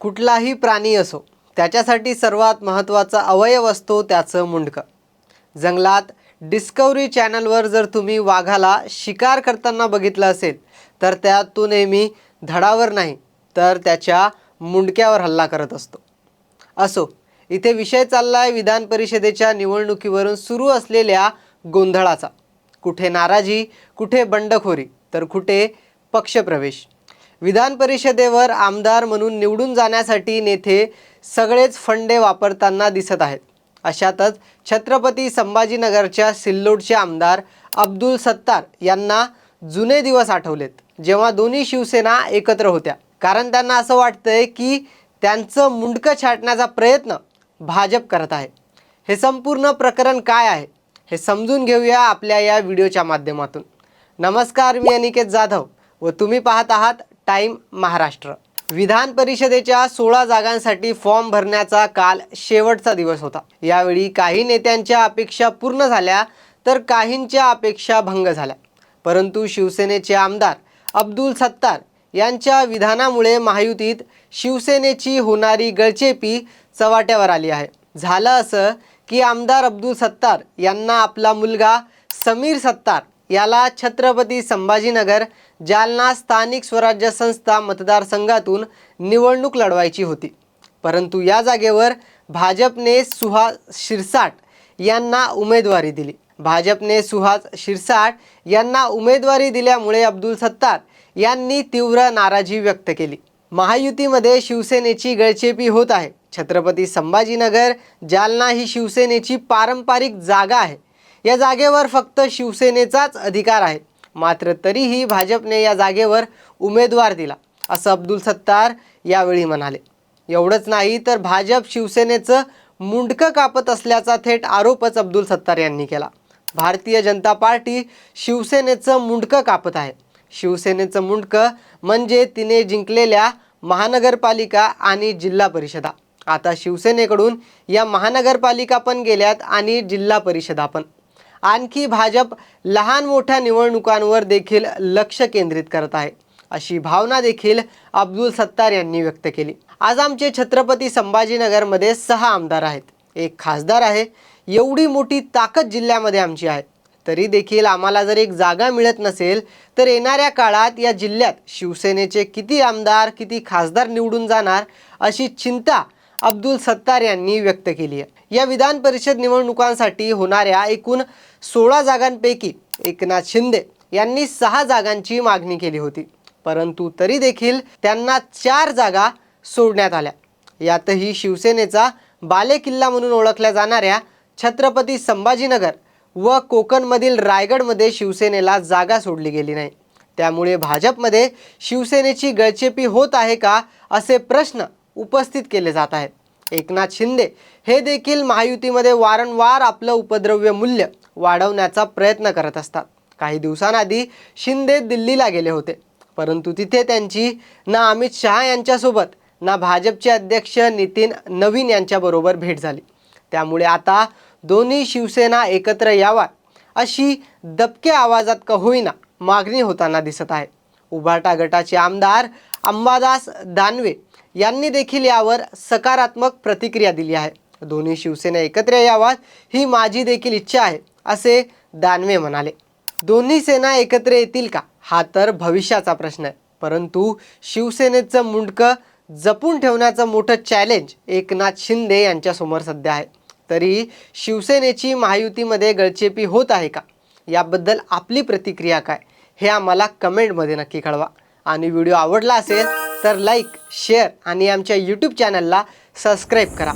कुठलाही प्राणी असो, त्याच्यासाठी सर्वात महत्त्वाचा अवयव असतो त्याचं मुंडकं. जंगलात डिस्कवरी चॅनलवर जर तुम्ही वाघाला शिकार करताना बघितलं असेल तर त्यात तो नेहमी धडावर नाही तर त्याच्या मुंडक्यावर हल्ला करत असतो. असो, इथे विषय चाललाय विधान परिषदेच्या निवडणुकीवरून सुरू असलेल्या गोंधळाचा. कुठे नाराजी, कुठे बंडखोरी, तर कुठे पक्षप्रवेश. विधान परिषदेवर आमदार म्हणून निवडून जाण्यासाठी नेते सगळेच फंडे वापरताना दिसत आहेत. अशातच छत्रपती संभाजीनगरच्या सिल्लोडचे आमदार अब्दुल सत्तार यांना जुने दिवस आठवलेत, जेव्हा दोन्ही शिवसेना एकत्र होत्या. कारण त्यांना असं वाटतंय की त्यांचं मुंडकं छाटण्याचा प्रयत्न भाजप करत आहे. हे संपूर्ण प्रकरण काय आहे हे समजून घेऊया आपल्या या व्हिडिओच्या माध्यमातून. नमस्कार, मी अनिकेत जाधव व तुम्ही पाहत आहात टाइम महाराष्ट्र. विधान परिषदेच्या 16 जागांसाठी फॉर्म भरण्याचा काल शेवटचा दिवस होता. यावेळी काही नेत्यांच्या अपेक्षा पूर्ण झाल्या तर काहींच्या अपेक्षा भंग झाल्या. परंतु शिवसेनेचे आमदार अब्दुल सत्तार यांच्या विधानामुळे महायुतीत शिवसेनेची होणारी गळचेपी चव्हाट्यावर आली आहे. झालं असं की आमदार अब्दुल सत्तार यांना आपला मुलगा समीर सत्तार याला छत्रपती संभाजीनगर जालना स्थानिक स्वराज्य संस्था मतदारसंघातून निवडणूक लढवायची होती. परंतु या जागेवर भाजपने सुहास शिरसाट यांना उमेदवारी दिली. यांना उमेदवारी दिल्यामुळे अब्दुल सत्तार यांनी तीव्र नाराजी व्यक्त केली. महायुतीमध्ये शिवसेनेची गळचेपी होत आहे. छत्रपती संभाजीनगर जालना ही शिवसेनेची पारंपरिक जागा आहे. या जागेवर फक्त शिवसेनेचाच अधिकार आहे. मात्र तरीही भाजपने या जागेवर उमेदवार दिला, असं अब्दुल सत्तार यावेळी म्हणाले. एवढंच नाही तर भाजप शिवसेनेचं मुंडकं कापत असल्याचा थेट आरोपच अब्दुल सत्तार यांनी केला. भारतीय जनता पार्टी शिवसेनेचं मुंडकं कापत आहे. शिवसेनेचं मुंडकं म्हणजे तिने जिंकलेल्या महानगरपालिका आणि जिल्हा परिषदा. आता शिवसेनेकडून या महानगरपालिका पण गेल्यात आणि जिल्हा परिषदा पण. आणखी भाजप लहान मोठ्या निवडणुकांवर देखील लक्ष केंद्रित करत आहे, अशी भावना देखील अब्दुल सत्तार यांनी व्यक्त केली. आज आमचे छत्रपती संभाजीनगरमध्ये 6 आमदार आहेत, 1 खासदार आहे. एवढी मोठी ताकद जिल्ह्यामध्ये आमची आहे. तरी देखील आम्हाला जर एक जागा मिळत नसेल तर येणाऱ्या काळात या जिल्ह्यात शिवसेनेचे किती आमदार, किती खासदार निवडून जाणार, अशी चिंता अब्दुल सत्तार यांनी व्यक्त केली आहे. या विधान परिषद निवडणुकांसाठी होणाऱ्या एकूण 16 जागांपैकी एकनाथ शिंदे यांनी 6 जागांची मागणी केली होती. परंतु तरी देखील त्यांना 4 जागा सोडण्यात आल्या. यातही शिवसेनेचा बालेकिल्ला म्हणून ओळखल्या जाणाऱ्या छत्रपती संभाजीनगर व कोकणमधील रायगडमध्ये शिवसेनेला जागा सोडली गेली नाही. त्यामुळे भाजपमध्ये शिवसेनेची गळचेपी होत आहे का, असे प्रश्न उपस्थित केले जात आहेत. एकनाथ शिंदे हे देखील महायुतीमध्ये वारंवार आपलं उपद्रव्य मूल्य वाढवण्याचा प्रयत्न करत असतात. काही दिवसांआधी शिंदे दिल्लीला गेले होते, परंतु तिथे त्यांची ना अमित शहा यांच्यासोबत ना भाजपचे अध्यक्ष नितीन नवीन यांच्याबरोबर भेट झाली. त्यामुळे आता दोन्ही शिवसेना एकत्र यावा अशी दबक्या आवाजात का होईना मागणी होताना दिसत आहे. उभाटा गटाचे आमदार अंबादास दानवे यांनी देखील यावर सकारात्मक प्रतिक्रिया दिली आहे. दोन्ही शिवसेना एकत्र यावात ही माझी देखील इच्छा आहे, असे दानवे म्हणाले. दोन्ही सेना एकत्र येतील का, हा तर भविष्याचा प्रश्न आहे. परंतु शिवसेनेचं मुंडकं जपून ठेवण्याचं मोठं चॅलेंज एकनाथ शिंदे यांच्यासमोर सध्या आहे. तरी शिवसेनेची महायुतीमध्ये गळचेपी होत आहे का, याबद्दल आपली प्रतिक्रिया काय हे आम्हाला कमेंटमध्ये नक्की कळवा. आणि व्हिडिओ आवडला असेल तर लाईक, शेअर आणि आमच्या यूट्यूब चॅनलला सबस्क्राईब करा.